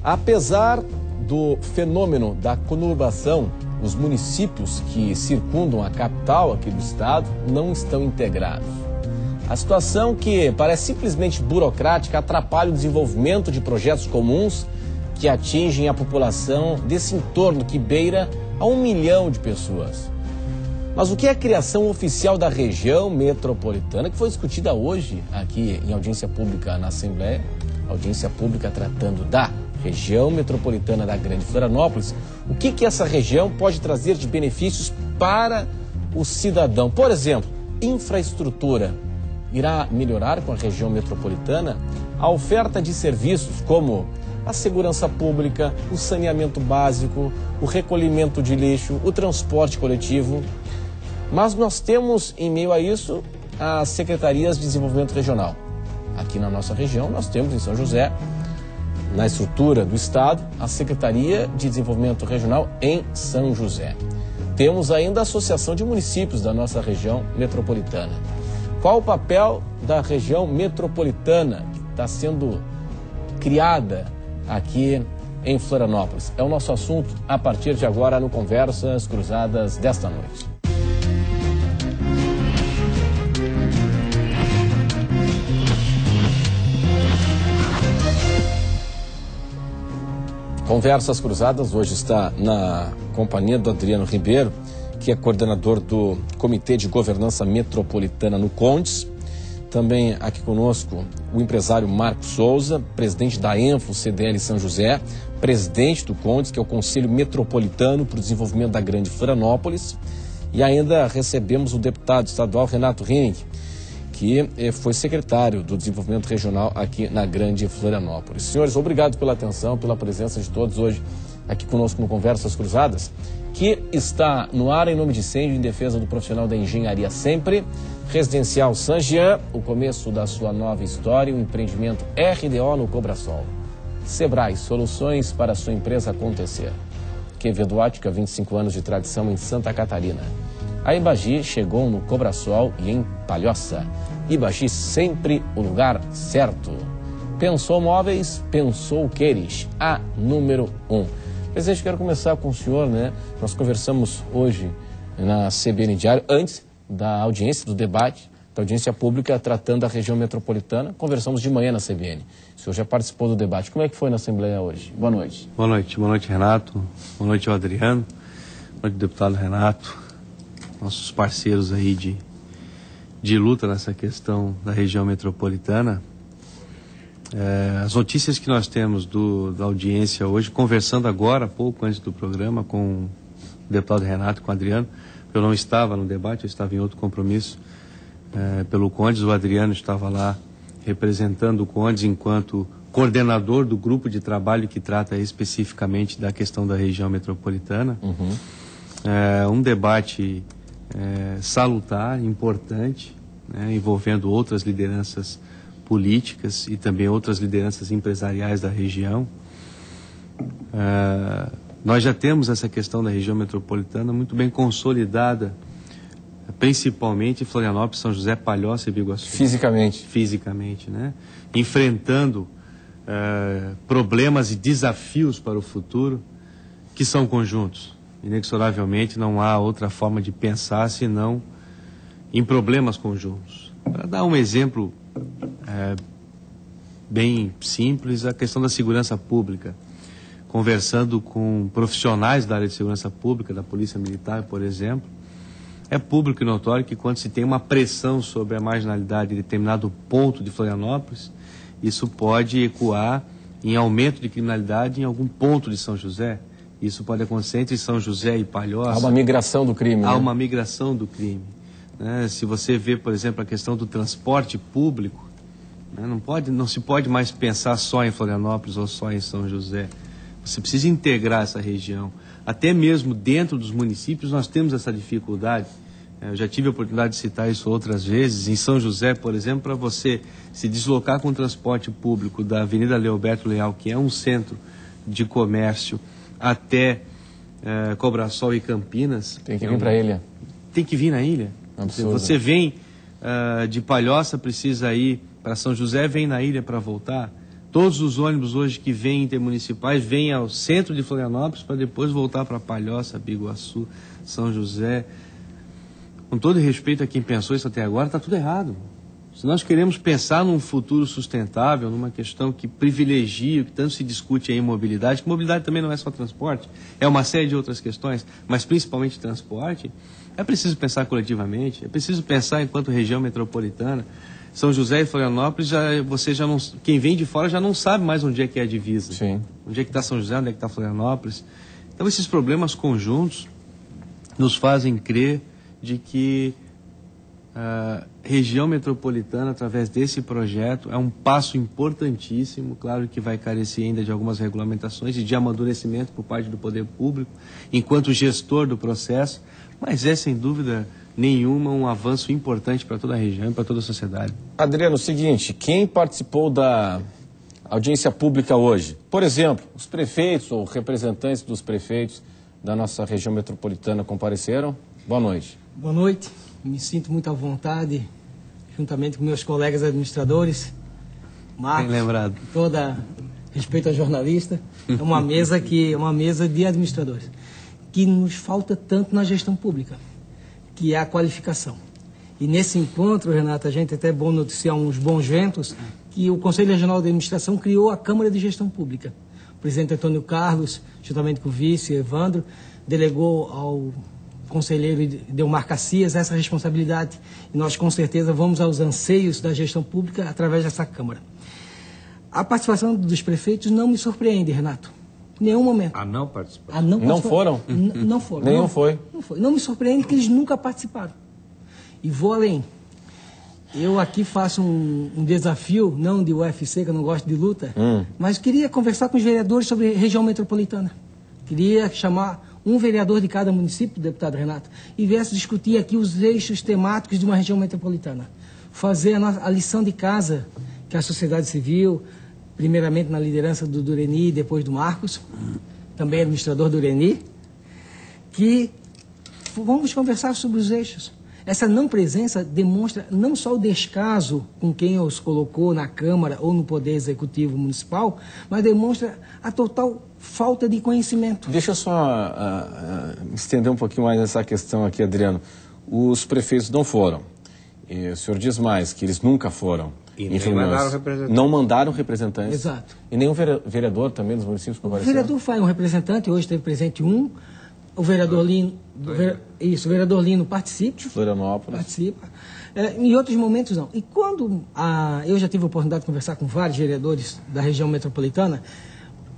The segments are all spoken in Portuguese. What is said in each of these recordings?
Apesar do fenômeno da conurbação, os municípios que circundam a capital aqui do estado não estão integrados. A situação, que parece simplesmente burocrática, atrapalha o desenvolvimento de projetos comuns que atingem a população desse entorno que beira a 1 milhão de pessoas. Mas o que é a criação oficial da região metropolitana, que foi discutida hoje aqui em audiência pública na Assembleia, audiência pública tratando da região metropolitana da Grande Florianópolis, o que essa região pode trazer de benefícios para o cidadão? Por exemplo, infraestrutura. Irá melhorar com a região metropolitana a oferta de serviços como a segurança pública, o saneamento básico, o recolhimento de lixo, o transporte coletivo. Mas nós temos, em meio a isso, as secretarias de desenvolvimento regional. Aqui na nossa região, nós temos em São José, na estrutura do estado, a Secretaria de Desenvolvimento Regional em São José. Temos ainda a Associação de Municípios da nossa região metropolitana. Qual o papel da região metropolitana que está sendo criada aqui em Florianópolis? É o nosso assunto a partir de agora no Conversas Cruzadas desta noite. Conversas Cruzadas hoje está na companhia do Adriano Ribeiro, que é coordenador do Comitê de Governança Metropolitana no Condes. Também aqui conosco o empresário Marcos Souza, presidente da Enfo CDL São José, presidente do Condes, que é o Conselho Metropolitano para o Desenvolvimento da Grande Florianópolis. E ainda recebemos o deputado estadual Renato Henning, que foi secretário do Desenvolvimento Regional aqui na Grande Florianópolis. Senhores, obrigado pela atenção, pela presença de todos hoje aqui conosco no Conversas Cruzadas, que está no ar em nome de Incêndio em defesa do profissional da engenharia sempre, Residencial San Jean, o começo da sua nova história, o empreendimento RDO no Cobrasol. Sebrae, soluções para a sua empresa acontecer. Quevedo Ótica, 25 anos de tradição em Santa Catarina. A Ibagi chegou no Cobrasol e em Palhoça. Ibagi sempre o lugar certo. Pensou Móveis, pensou Queires, a número 1. Presidente, quero começar com o senhor, né? Nós conversamos hoje na CBN Diário, antes da audiência, do debate, da audiência pública tratando da região metropolitana. Conversamos de manhã na CBN. O senhor já participou do debate. Como é que foi na Assembleia hoje? Boa noite. Boa noite, Renato. Boa noite ao Adriano. Boa noite, deputado Renato. Nossos parceiros aí de luta nessa questão da região metropolitana. As notícias que nós temos da audiência hoje, conversando agora, pouco antes do programa, com o deputado Renato e com o Adriano, eu não estava no debate, eu estava em outro compromisso pelo Condes, o Adriano estava lá representando o Condes enquanto coordenador do grupo de trabalho que trata especificamente da questão da região metropolitana. Um debate salutar, importante, né, envolvendo outras lideranças políticas e também outras lideranças empresariais da região. Nós já temos essa questão da região metropolitana muito bem consolidada, principalmente em Florianópolis, São José, Palhoça e Biguaçu. Fisicamente, né? Enfrentando problemas e desafios para o futuro que são conjuntos. Inexoravelmente não há outra forma de pensar senão em problemas conjuntos. Para dar um exemplo bem simples, a questão da segurança pública. Conversando com profissionais da área de segurança pública, da Polícia Militar, por exemplo, é público e notório que quando se tem uma pressão sobre a marginalidade em determinado ponto de Florianópolis, isso pode ecoar em aumento de criminalidade em algum ponto de São José. Isso pode acontecer entre São José e Palhoça. Há uma migração do crime. Há uma migração do crime. Né? Se você vê, por exemplo, a questão do transporte público, né? Não se pode mais pensar só em Florianópolis ou só em São José. Você precisa integrar essa região. Até mesmo dentro dos municípios nós temos essa dificuldade. Eu já tive a oportunidade de citar isso outras vezes. Em São José, por exemplo, para você se deslocar com o transporte público da Avenida Leoberto Leal, que é um centro de comércio, até Cobrasol e Campinas. Tem que vir para a ilha. Tem que vir na ilha. Absurdo. Você vem de Palhoça, precisa ir para São José, vem na ilha para voltar. Todos os ônibus hoje que vêm intermunicipais vêm ao centro de Florianópolis para depois voltar para Palhoça, Biguaçu, São José. Com todo respeito a quem pensou isso até agora, está tudo errado. Se nós queremos pensar num futuro sustentável, numa questão que privilegie, o que tanto se discute aí em mobilidade, que mobilidade também não é só transporte, é uma série de outras questões, mas principalmente transporte, é preciso pensar coletivamente, é preciso pensar enquanto região metropolitana. São José e Florianópolis, quem vem de fora já não sabe mais onde é que é a divisa. Sim. Onde é que está São José, onde é que está Florianópolis. Então esses problemas conjuntos nos fazem crer de que a região metropolitana, através desse projeto, é um passo importantíssimo, claro que vai carecer ainda de algumas regulamentações e de amadurecimento por parte do poder público, enquanto gestor do processo, mas é sem dúvida nenhuma um avanço importante para toda a região e para toda a sociedade. Adriano, o seguinte, quem participou da audiência pública hoje, por exemplo, os prefeitos ou representantes dos prefeitos da nossa região metropolitana compareceram? Boa noite. Boa noite, me sinto muito à vontade, juntamente com meus colegas administradores, Marcos, bem lembrado. Toda respeito a jornalista, é uma mesa de administradores, que nos falta tanto na gestão pública, que é a qualificação. E nesse encontro, Renato, a gente até é bom noticiar uns bons ventos, que o Conselho Regional de Administração criou a Câmara de Gestão Pública. O presidente Antônio Carlos, juntamente com o vice Evandro, delegou ao conselheiro Delmar Cacias essa responsabilidade. E nós, com certeza, vamos aos anseios da gestão pública através dessa Câmara. A participação dos prefeitos não me surpreende, Renato. Em nenhum momento. Não participaram? Não foram? Não foram. Nenhum foi? Não foi. Não me surpreende que eles nunca participaram. E vou além. Eu aqui faço um desafio, não de UFC, que eu não gosto de luta, mas queria conversar com os vereadores sobre região metropolitana. Queria chamar um vereador de cada município, deputado Renato, e viesse discutir aqui os eixos temáticos de uma região metropolitana. Fazer a lição de casa que a sociedade civil, primeiramente na liderança do Dureni e depois do Marcos, também administrador do Dureni, que vamos conversar sobre os eixos. Essa não presença demonstra não só o descaso com quem os colocou na Câmara ou no Poder Executivo Municipal, mas demonstra a total falta de conhecimento. Deixa eu só estender um pouquinho mais essa questão aqui, Adriano. Os prefeitos não foram. E o senhor diz mais, que eles nunca foram. E nem mandaram representantes. Não mandaram representantes. Exato. E nenhum vereador também dos municípios compareceu? O vereador foi um representante, hoje teve presente um. O vereador Lino, o vereador Lino participa. Florianópolis. Participa. Em outros momentos não. E quando eu já tive a oportunidade de conversar com vários vereadores da região metropolitana,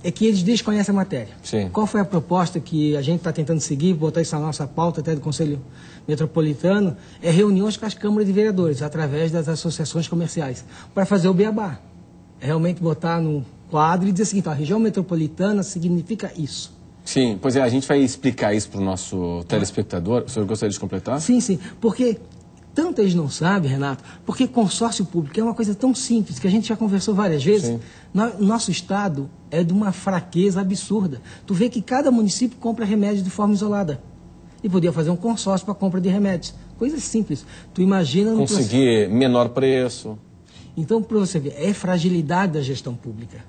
é que eles desconhecem a matéria. Sim. Qual foi a proposta que a gente está tentando seguir, botar isso na nossa pauta até do Conselho Metropolitano, é reuniões com as câmaras de vereadores, através das associações comerciais, para fazer o beabá. É realmente botar no quadro e dizer o seguinte, a região metropolitana significa isso. Sim, pois é, a gente vai explicar isso para o nosso telespectador. O senhor gostaria de completar? Sim, porque tanto eles não sabem, Renato, porque consórcio público é uma coisa tão simples, que a gente já conversou várias vezes. Sim. Nosso estado é de uma fraqueza absurda. Tu vê que cada município compra remédios de forma isolada. E podia fazer um consórcio para a compra de remédios. Coisa simples. Tu imagina... Conseguir menor preço. Então, para você ver, é fragilidade da gestão pública.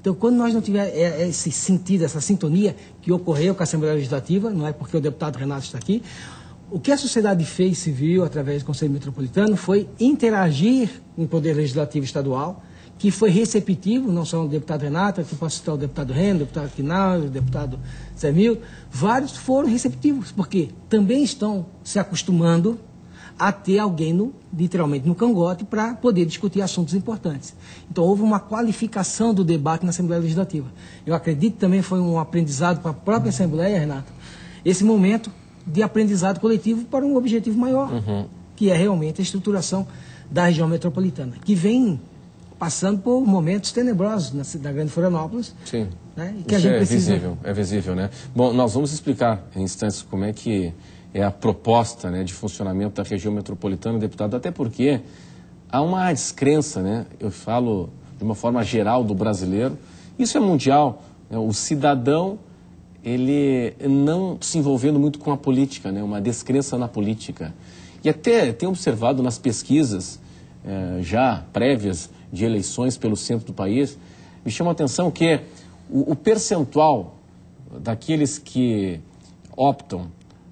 Então, quando nós não tivermos esse sentido, essa sintonia que ocorreu com a Assembleia Legislativa, não é porque o deputado Renato está aqui, o que a sociedade fez civil, através do Conselho Metropolitano, foi interagir com o Poder Legislativo Estadual, que foi receptivo, não só o deputado Renato, aqui posso citar o deputado Reno, o deputado Quinal, o deputado Zé Milton, vários foram receptivos, porque também estão se acostumando a ter alguém, literalmente, no cangote para poder discutir assuntos importantes. Então, houve uma qualificação do debate na Assembleia Legislativa. Eu acredito que também foi um aprendizado para a própria Assembleia, Renato, esse momento de aprendizado coletivo para um objetivo maior, que é realmente a estruturação da região metropolitana, que vem passando por momentos tenebrosos na Grande Florianópolis. Sim, né, e que a gente precisa... é visível, né? Bom, nós vamos explicar em instantes como é que é a proposta, né, de funcionamento da região metropolitana, deputado, até porque há uma descrença, né, eu falo de uma forma geral do brasileiro, isso é mundial, né, o cidadão, ele não se envolvendo muito com a política, né, uma descrença na política. E até tem observado nas pesquisas já prévias de eleições pelo centro do país, me chama a atenção que o percentual daqueles que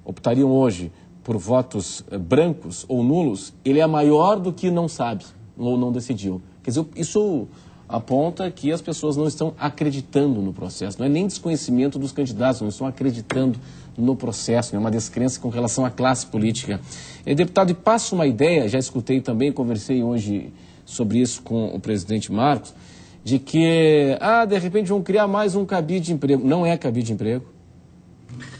optariam hoje por votos brancos ou nulos, ele é maior do que não sabe ou não decidiu. Quer dizer, isso aponta que as pessoas não estão acreditando no processo. Não é nem desconhecimento dos candidatos, não estão acreditando no processo. É uma descrença com relação à classe política. Deputado, e passo uma ideia, já escutei também, conversei hoje sobre isso com o presidente Marcos, de que, de repente vão criar mais um cabide de emprego. Não é cabide de emprego.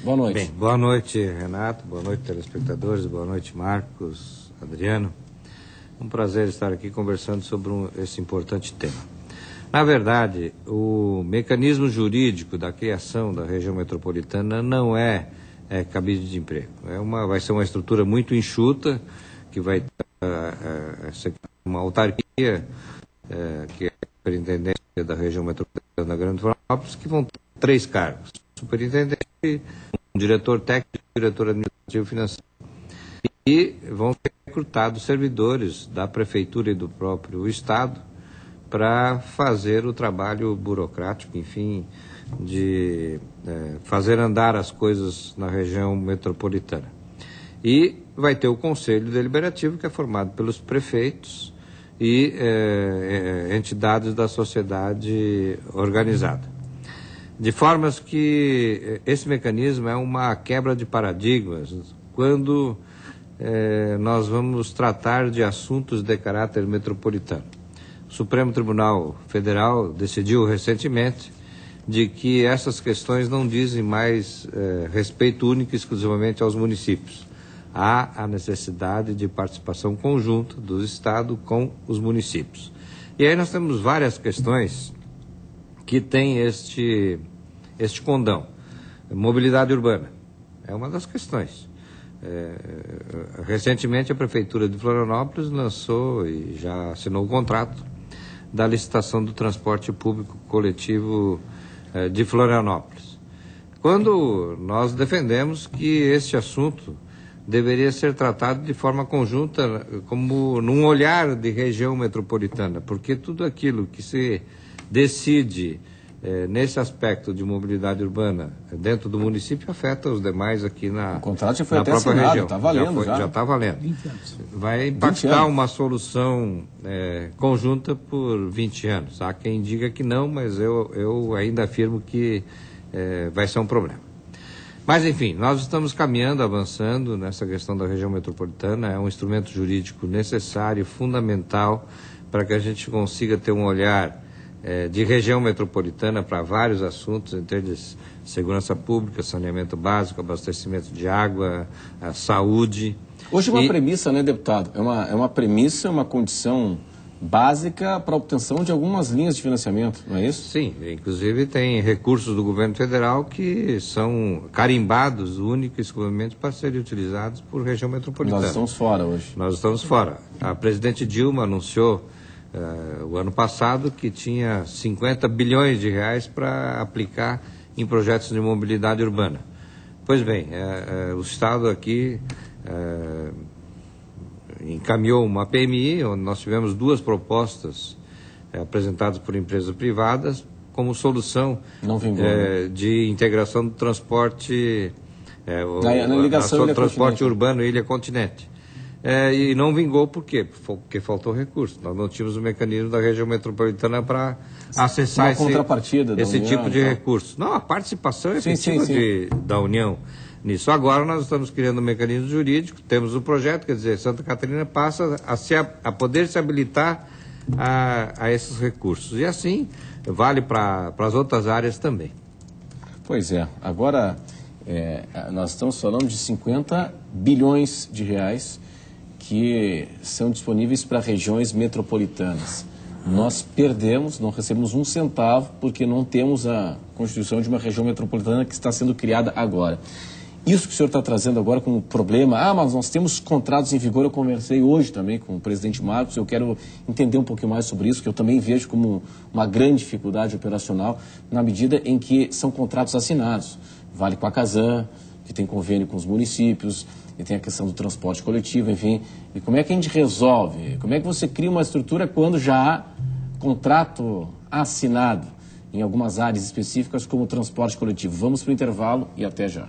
Boa noite. Bem, boa noite, Renato, boa noite, telespectadores, boa noite, Marcos, Adriano. Um prazer estar aqui conversando sobre esse importante tema. Na verdade, o mecanismo jurídico da criação da região metropolitana não é cabide de emprego. Vai ser uma estrutura muito enxuta, que vai ser uma autarquia, que é a superintendência da região metropolitana da Grande Florianópolis, que vão ter 3 cargos: superintendente, um diretor técnico, diretor administrativo e financeiro. E vão ser recrutados servidores da prefeitura e do próprio Estado para fazer o trabalho burocrático, enfim, de fazer andar as coisas na região metropolitana. E vai ter o Conselho Deliberativo, que é formado pelos prefeitos e entidades da sociedade organizada. De formas que esse mecanismo é uma quebra de paradigmas quando nós vamos tratar de assuntos de caráter metropolitano. O Supremo Tribunal Federal decidiu recentemente de que essas questões não dizem mais respeito único e exclusivamente aos municípios. Há a necessidade de participação conjunta do Estado com os municípios. E aí nós temos várias questões que têm este condão. Mobilidade urbana é uma das questões. Recentemente a Prefeitura de Florianópolis lançou e já assinou o contrato da licitação do transporte público coletivo de Florianópolis. Quando nós defendemos que este assunto deveria ser tratado de forma conjunta, como num olhar de região metropolitana, porque tudo aquilo que se decide nesse aspecto de mobilidade urbana dentro do município afeta os demais aqui na, o contrato já foi na até própria assinado, região. Está valendo já está valendo. 20 anos. Vai impactar uma solução conjunta por 20 anos. Há quem diga que não, mas eu ainda afirmo que vai ser um problema. Mas, enfim, nós estamos caminhando, avançando nessa questão da região metropolitana. É um instrumento jurídico necessário, fundamental, para que a gente consiga ter um olhar de região metropolitana para vários assuntos, entre eles segurança pública, saneamento básico, abastecimento de água, saúde. Hoje é uma premissa, né, deputado? É uma premissa, uma condição básica para a obtenção de algumas linhas de financiamento, não é isso? Sim, inclusive tem recursos do governo federal que são carimbados única e exclusivamente para serem utilizados por região metropolitana. Nós estamos fora hoje. Nós estamos fora. A presidente Dilma anunciou o ano passado que tinha 50 bilhões de reais para aplicar em projetos de mobilidade urbana. Pois bem, o Estado aqui encaminhou uma PMI, onde nós tivemos 2 propostas apresentadas por empresas privadas como solução de integração do transporte, transporte urbano Ilha-Continente. E não vingou por quê? Porque faltou recurso. Nós não tínhamos o mecanismo da região metropolitana para acessar esse tipo de recurso. Não, a participação efetiva da União nisso. Agora nós estamos criando um mecanismo jurídico, temos um projeto, quer dizer, Santa Catarina passa a poder se habilitar a esses recursos. E assim vale para as outras áreas também. Pois é. Agora, nós estamos falando de 50 bilhões de reais que são disponíveis para regiões metropolitanas. Nós perdemos, não recebemos um centavo, porque não temos a constituição de uma região metropolitana que está sendo criada agora. Isso que o senhor está trazendo agora como problema, mas nós temos contratos em vigor, eu conversei hoje também com o presidente Marcos, eu quero entender um pouquinho mais sobre isso, que eu também vejo como uma grande dificuldade operacional, na medida em que são contratos assinados. Vale com a Casan, que tem convênio com os municípios, e tem a questão do transporte coletivo, enfim. E como é que a gente resolve? Como é que você cria uma estrutura quando já há contrato assinado em algumas áreas específicas, como o transporte coletivo. Vamos para o intervalo e até já.